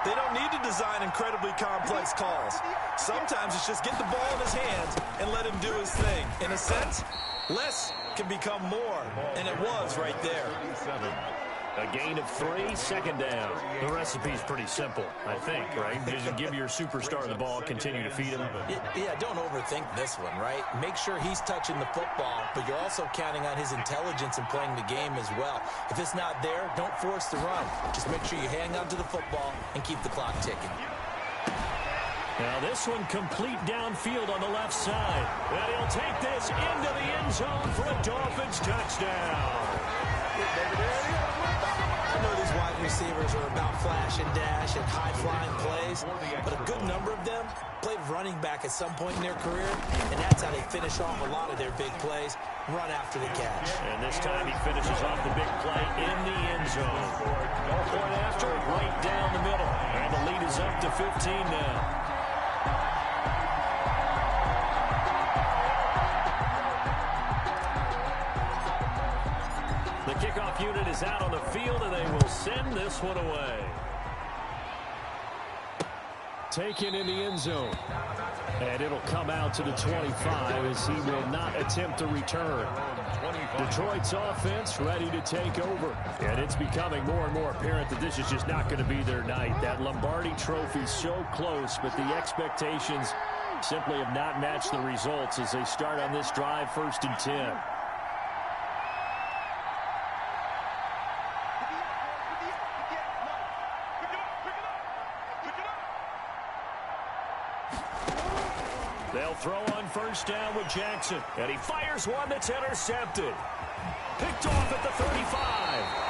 they don't need to design incredibly complex calls. Sometimes it's just get the ball in his hands and let him do his thing. In a sense, less can become more, and it was right there. A gain of 3, 2nd down. The recipe's pretty simple, I think, right? Just give your superstar the ball, continue to feed him. Yeah, don't overthink this one, right? Make sure he's touching the football, but you're also counting on his intelligence in playing the game as well. If it's not there, don't force the run. Just make sure you hang on to the football and keep the clock ticking. Now this one complete downfield on the left side. And he'll take this into the end zone for a Dolphins touchdown. I know these wide receivers are about flash and dash and high-flying plays, but a good number of them played running back at some point in their career, and that's how they finish off a lot of their big plays, run after the catch. And this time he finishes off the big play in the end zone. Point after, right down the middle. And the lead is up to 15 now. The kickoff unit is out on the field, and they will send this one away. Taken in the end zone. And it'll come out to the 25 as he will not attempt to return. Detroit's offense ready to take over. And it's becoming more and more apparent that this is just not going to be their night. That Lombardi trophy so close, but the expectations simply have not matched the results as they start on this drive, 1st and 10. They'll throw on 1st down with Jackson. And he fires one that's intercepted. Picked off at the 35.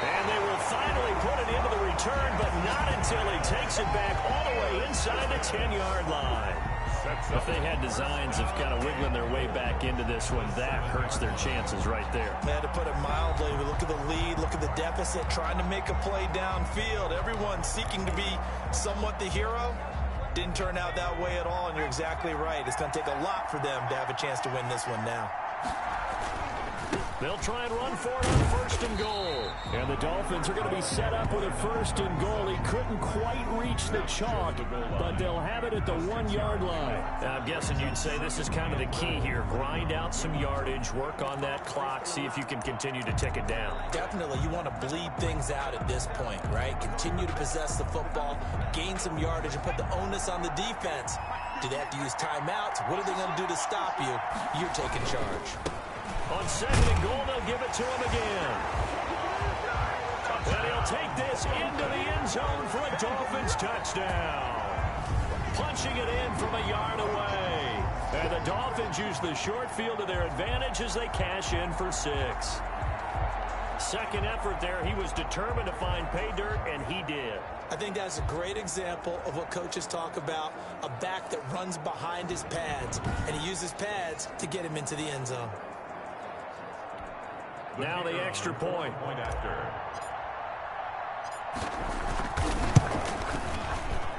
And they will finally put it into the return, but not until he takes it back all the way inside the 10-yard line. If they had designs of kind of wiggling their way back into this one, that hurts their chances right there. They had to put it mildly. We look at the lead, look at the deficit, trying to make a play downfield. Everyone seeking to be somewhat the hero. Didn't turn out that way at all, and you're exactly right. It's going to take a lot for them to have a chance to win this one now. They'll try and run for it on first and goal. And the Dolphins are going to be set up with a first and goal. He couldn't quite reach the chalk, but they'll have it at the 1-yard line. I'm guessing you'd say this is kind of the key here. Grind out some yardage, work on that clock, see if you can continue to tick it down. Definitely, you want to bleed things out at this point, right? Continue to possess the football, gain some yardage, and put the onus on the defense. Do they have to use timeouts? What are they going to do to stop you? You're taking charge. On second and goal, they'll give it to him again. And he'll take this into the end zone for a Dolphins touchdown. Punching it in from a yard away. And the Dolphins use the short field to their advantage as they cash in for 6. Second effort there, he was determined to find pay dirt, and he did. I think that's a great example of what coaches talk about, a back that runs behind his pads, and he uses pads to get him into the end zone. Now the extra point. Point after.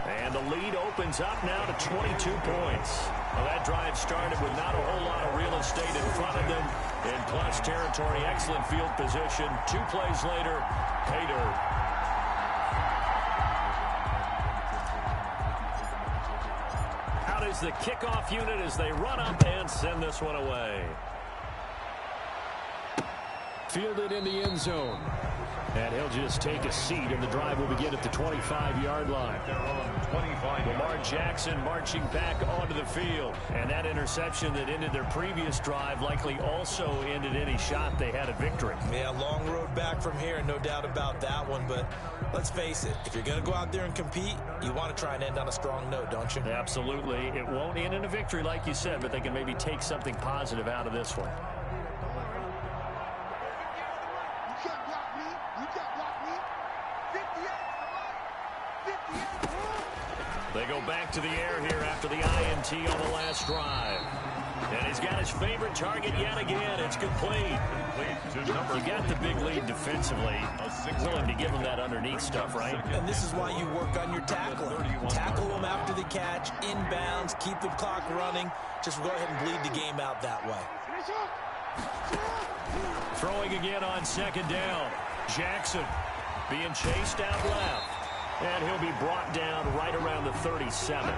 And the lead opens up now to 22 points. Well, that drive started with not a whole lot of real estate in front of them. In clutch territory, excellent field position. 2 plays later, pay dirt. Out is the kickoff unit as they run up and send this one away. Fielded in the end zone. And he'll just take a seat, and the drive will begin at the 25-yard line. Lamar Jackson marching back onto the field. And that interception that ended their previous drive likely also ended any shot they had at victory. Yeah, long road back from here, no doubt about that one. But let's face it, if you're going to go out there and compete, you want to try and end on a strong note, don't you? Absolutely. It won't end in a victory like you said, but they can maybe take something positive out of this one. They go back to the air here after the INT on the last drive. And he's got his favorite target yet again. It's complete. You got the big lead defensively. Willing to give him that underneath stuff, right? And this is why you work on your tackling. Tackle them after the catch, inbounds, keep the clock running. Just go ahead and bleed the game out that way. Throwing again on second down. Jackson being chased out left. And he'll be brought down right around the 37.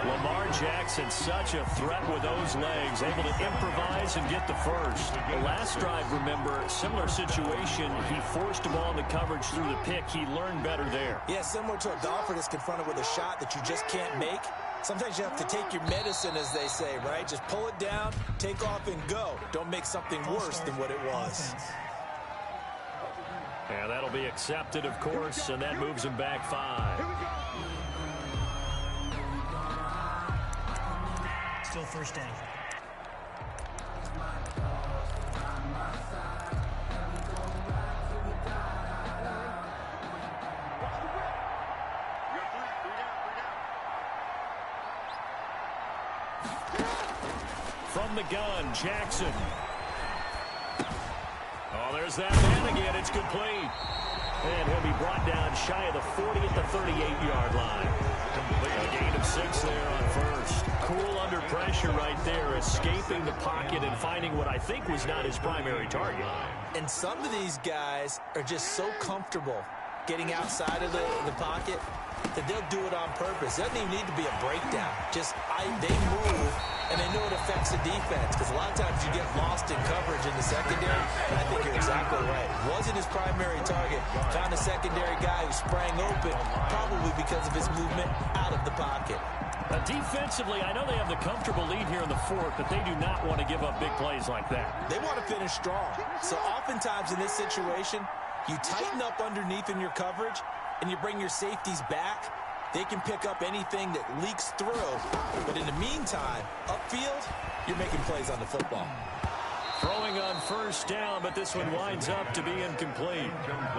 Lamar Jackson, such a threat with those legs, able to improvise and get the first. The last drive, remember, similar situation. He forced the ball into coverage through the pick. He learned better there. Yeah, similar to a golfer that's confronted with a shot that you just can't make. Sometimes you have to take your medicine, as they say, right? Just pull it down, take off, and go. Don't make something worse than what it was. And that'll be accepted, of course, and that moves him back 5. Still first down. From the gun, Jackson. Oh, there's that man again. It's complete. And he'll be brought down shy of the 40 at the 38-yard line. A gain of 6 there on first. Cool under pressure right there, escaping the pocket and finding what I think was not his primary target. And some of these guys are just so comfortable getting outside of the pocket that they'll do it on purpose. It doesn't even need to be a breakdown. Just they move, and they know it affects the defense, because a lot of times you get lost in coverage in the secondary, and I think you're exactly right. Wasn't his primary target. Found a secondary guy who sprang open, probably because of his movement out of the pocket. Defensively, I know they have the comfortable lead here in the 4th, but they do not want to give up big plays like that. They want to finish strong. So oftentimes in this situation, you tighten up underneath in your coverage, and you bring your safeties back. They can pick up anything that leaks through. But in the meantime, upfield, you're making plays on the football. Throwing on first down, but this one winds up to be incomplete.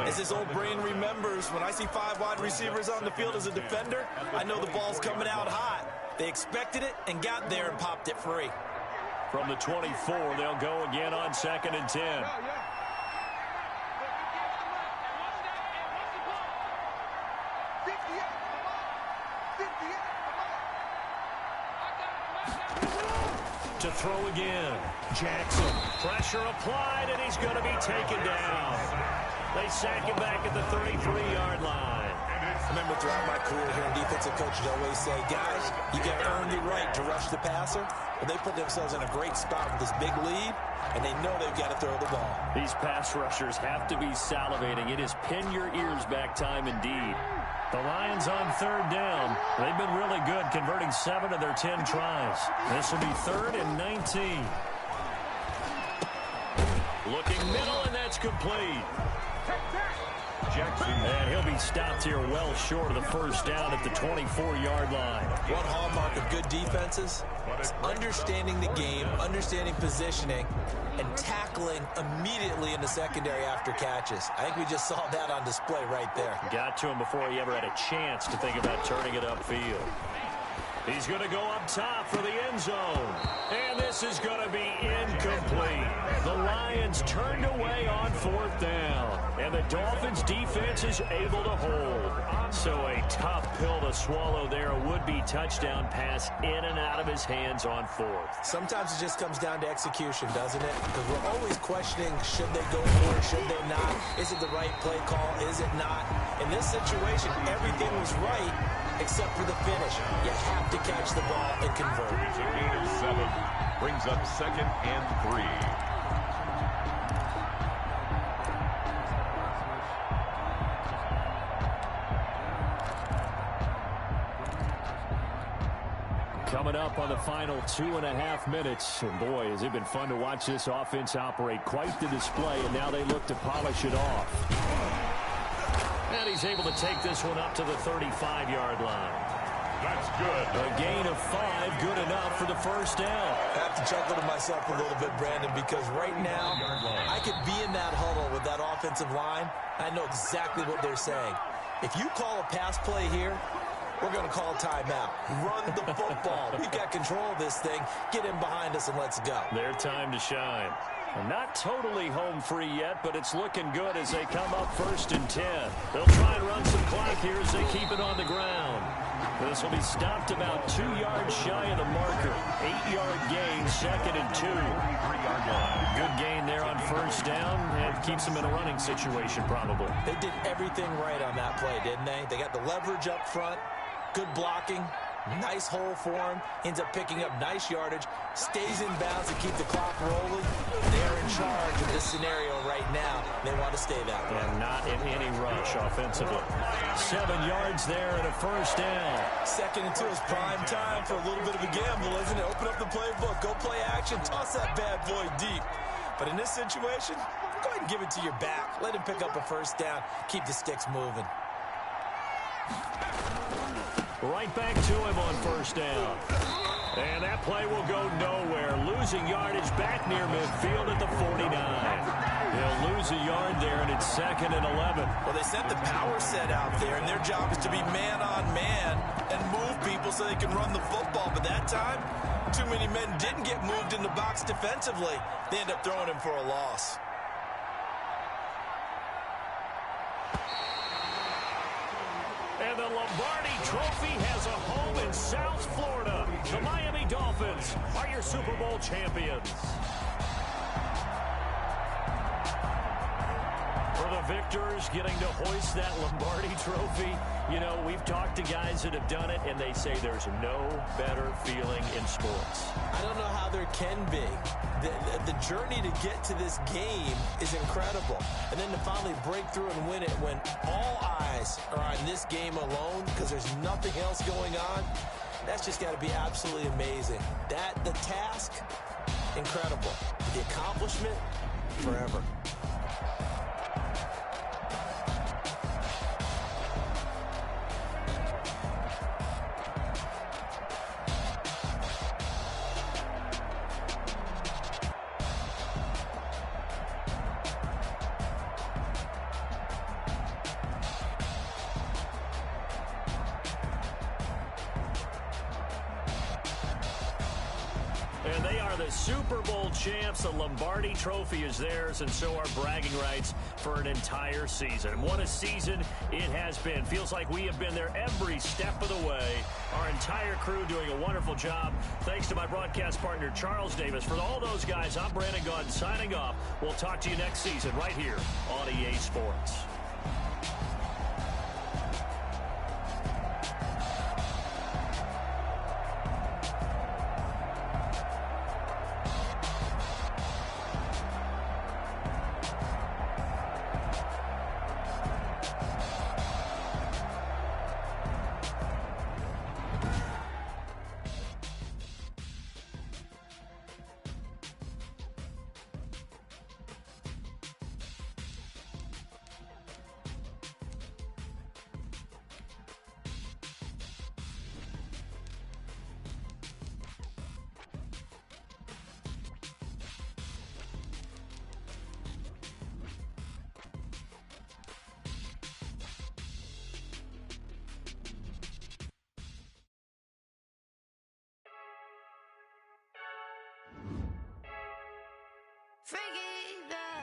As his old brain remembers, when I see 5 wide receivers on the field as a defender, I know the ball's coming out hot. They expected it and got there and popped it free. From the 24, they'll go again on 2nd and 10. To to throw again. Jackson, pressure applied, and he's going to be taken down. They sack him back at the 33-yard line. I remember throughout my career here, defensive coaches always say, guys, you got to earn the right to rush the passer. Well, they put themselves in a great spot with this big lead, and they know they've got to throw the ball. These pass rushers have to be salivating. It is pin your ears back time indeed. The Lions on third down. They've been really good, converting 7 of their 10 tries. This will be 3rd and 19. Looking middle, and that's complete. Jackson. And he'll be stopped here well short of the first down at the 24-yard line. One hallmark of good defenses is understanding the game, understanding positioning, and tackling immediately in the secondary after catches. I think we just saw that on display right there. Got to him before he ever had a chance to think about turning it upfield. He's going to go up top for the end zone. And this is going to be incomplete. The Lions turned away on 4th down. And the Dolphins' defense is able to hold. So a tough pill to swallow there. A would-be touchdown pass in and out of his hands on 4th. Sometimes it just comes down to execution, doesn't it? Because we're always questioning, should they go for it, should they not? Is it the right play call? Is it not? In this situation, everything was right except for the finish. You have to catch the ball and convert. It's a gain of 7. Brings up 2nd and 3. Coming up on the final 2.5 minutes. And boy, has it been fun to watch this offense operate. Quite the display, and now they look to polish it off. And he's able to take this one up to the 35-yard line. That's good. A gain of 5, good enough for the first down. I have to chuckle to myself a little bit, Brandon, because right now I could be in that huddle with that offensive line. I know exactly what they're saying. If you call a pass play here, we're going to call a timeout. Run the football. We've got control of this thing. Get in behind us and let's go. Their time to shine. Not totally home free yet, but it's looking good as they come up 1st and 10. They'll try and run some clock here as they keep it on the ground. This will be stopped about 2 yards shy of the marker. 8-yard gain, 2nd and 2. 3-yard line. Good gain there on first down, and keeps them in a running situation probably. They did everything right on that play, didn't they? They got the leverage up front, good blocking, nice hole for him, ends up picking up nice yardage, stays in bounds to keep the clock rolling. They're in charge of this scenario right now. They want to stay that way. And not in any rush offensively. 7 yards there and a first down. 2nd and 2 is prime time for a little bit of a gamble, isn't it? Open up the playbook, go play action, toss that bad boy deep. But in this situation, go ahead and give it to your back. Let him pick up a first down. Keep the sticks moving. Right back to him on first down. And that play will go nowhere. Losing yardage back near midfield at the 49. They'll lose a yard there, and it's 2nd and 11. Well, they sent the power set out there, and their job is to be man-on-man and move people so they can run the football. But that time, too many men didn't get moved in the box defensively. They end up throwing him for a loss. And the Lombardi Trophy has a home in South Florida. The Miami Dolphins are your Super Bowl champions. For the victors getting to hoist that Lombardi Trophy, you know, we've talked to guys that have done it, and they say there's no better feeling in sports. I don't know how there can be. The journey to get to this game is incredible. And then to finally break through and win it when all eyes are on this game alone because there's nothing else going on, that's just got to be absolutely amazing. The task, incredible. The accomplishment, forever. And they are the Super Bowl champs. The Lombardi Trophy is theirs, and so are bragging rights for an entire season. And what a season it has been. Feels like we have been there every step of the way. Our entire crew doing a wonderful job. Thanks to my broadcast partner, Charles Davis. For all those guys, I'm Brandon Gaudin signing off. We'll talk to you next season right here on EA Sports.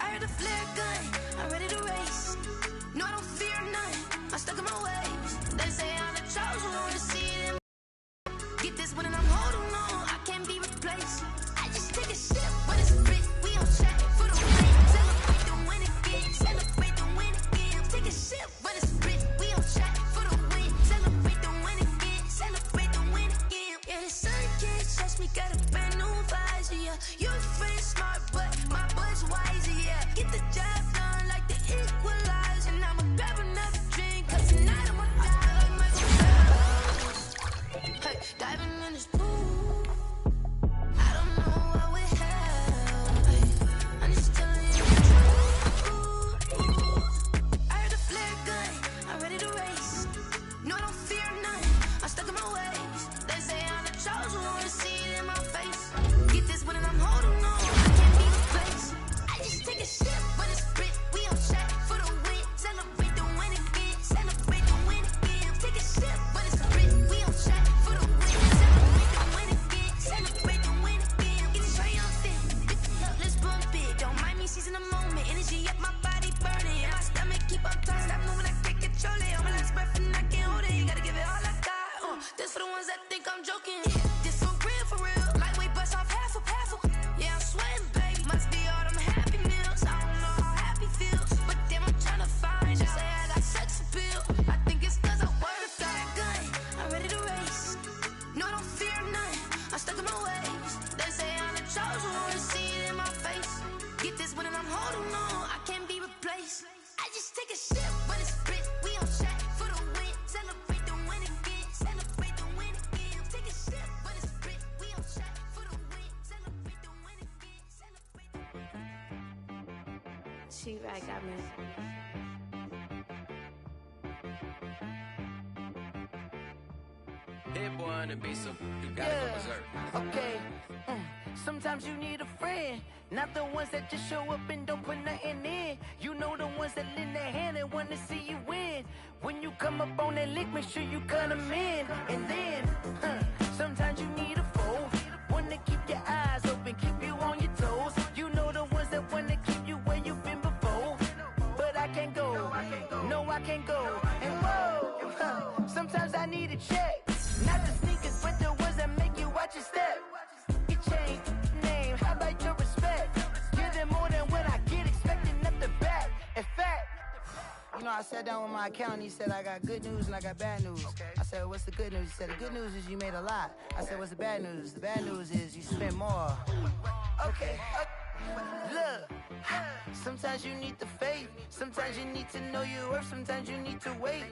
I heard the flare gun, I'm ready to race. No, I don't fear none, I'm stuck in my ways. They say I'm the chosen one to see them. Get this one and I'm holding on, I can't be replaced. I just take a sip, but it's spit, we on track for the win. Celebrate the win again, celebrate the win again. Take a sip, but it's spit, we on track for the win. Celebrate the win again, celebrate the win again. Yeah, the sun can't touch me, got a brand new visor, yeah. Your friend's smart, but my bud's wiser, yeah. Get the job done like the equalizer. And I'ma grab another drink, cause tonight I'ma die like Michael Phelps. Hey, diving in this pool, I don't know what we have. Hey, I'm just telling you the truth. I heard the flare gun, I'm ready to race. No, I don't fear none, I'm stuck in my ways. They say I'm the chosen one to see it in my face. Get this one and I'm holding on, I can't be replaced. I just take a sip, but it's spit, we on track for the win. Celebrate the win again, celebrate the win again. Take a sip, but it's spit, we on track for the win. Celebrate the win again, celebrate the win again. Get triumphant, lift it up, let's bump it. Don't mind me seizing the moment, energy up my body burning. And my stomach keep on turning, stop moving, I can't control it. I'm my last breath and I can't hold it. You gotta give it all I got. This for the ones that think I'm joking. This for real, lightweight bust off half a. Yeah, I'm sweating, baby. Must be all them happy meals. I don't know how happy feels, but damn, I'm tryna find you. Say I got sex appeal. I think it's cause I work that gun. I'm ready to race. No, I don't fear none. I'm stuck in my ways. They say I'm the chosen one to see it in my face. Get this one and I'm holding on. I can't be replaced. I just take a sip, but it's spit. We on track for the win. Celebrate the win again. Celebrate the win again. Take a sip, but it's spit. We on track for the win. Celebrate the win again. Celebrate the win. She right got me. Hit boy on the beat, so you gotta go berserk. Okay. Sometimes you need a friend, not the ones that just show up and don't put nothing in. You know the ones that lend their hand and want to see you win. When you come up on that lick, make sure you cut them in. And then, sometimes you need a foe, one to keep your eyes open, keep you on your toes. You know the ones that want to keep you where you've been before. But I can't go, no I can't go. And whoa, sometimes I need a check. Not the sneakers, but the ones that make you watch your step. Your chain, name, how about your respect? Give them more than what I get, expecting nothing back. In fact, you know, I sat down with my accountant, he said I got good news and I got bad news. I said, what's the good news? He said, the good news is you made a lot. I said, what's the bad news? The bad news is you spent more. Okay. Look, sometimes you need the faith, sometimes you need to know your worth, sometimes you need to wait.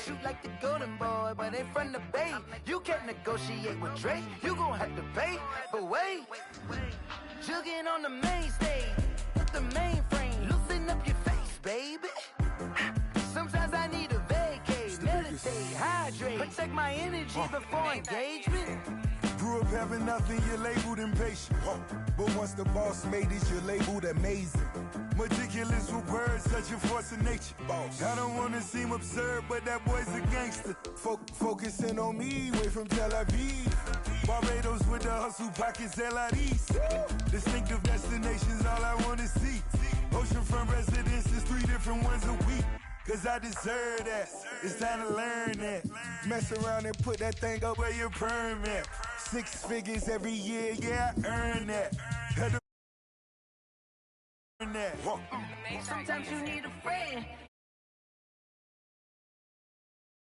Shoot like the golden boy, but ain't from the bay. You can't negotiate with Drake, you gon' have to pay. But wait, jugging on the main stage, with the mainframe, loosen up your face, baby. Sometimes I need a vacate, meditate, hydrate, protect my energy before engagement. Grew up having nothing, you're labeled impatient. But once the boss made it, you're labeled amazing. Meticulous with words, such a force of nature. I don't wanna seem absurd, but that boy's a gangster. Focusing on me, way from Tel Aviv. Barbados with the hustle pockets, LIDs. Distinctive destinations, all I wanna see. Oceanfront residences, 3 cause I deserve that. It's time to learn that. Mess around and put that thing up where your permit. 6 figures every year, yeah, I earn that. Had to earn that. Sometimes you need a friend,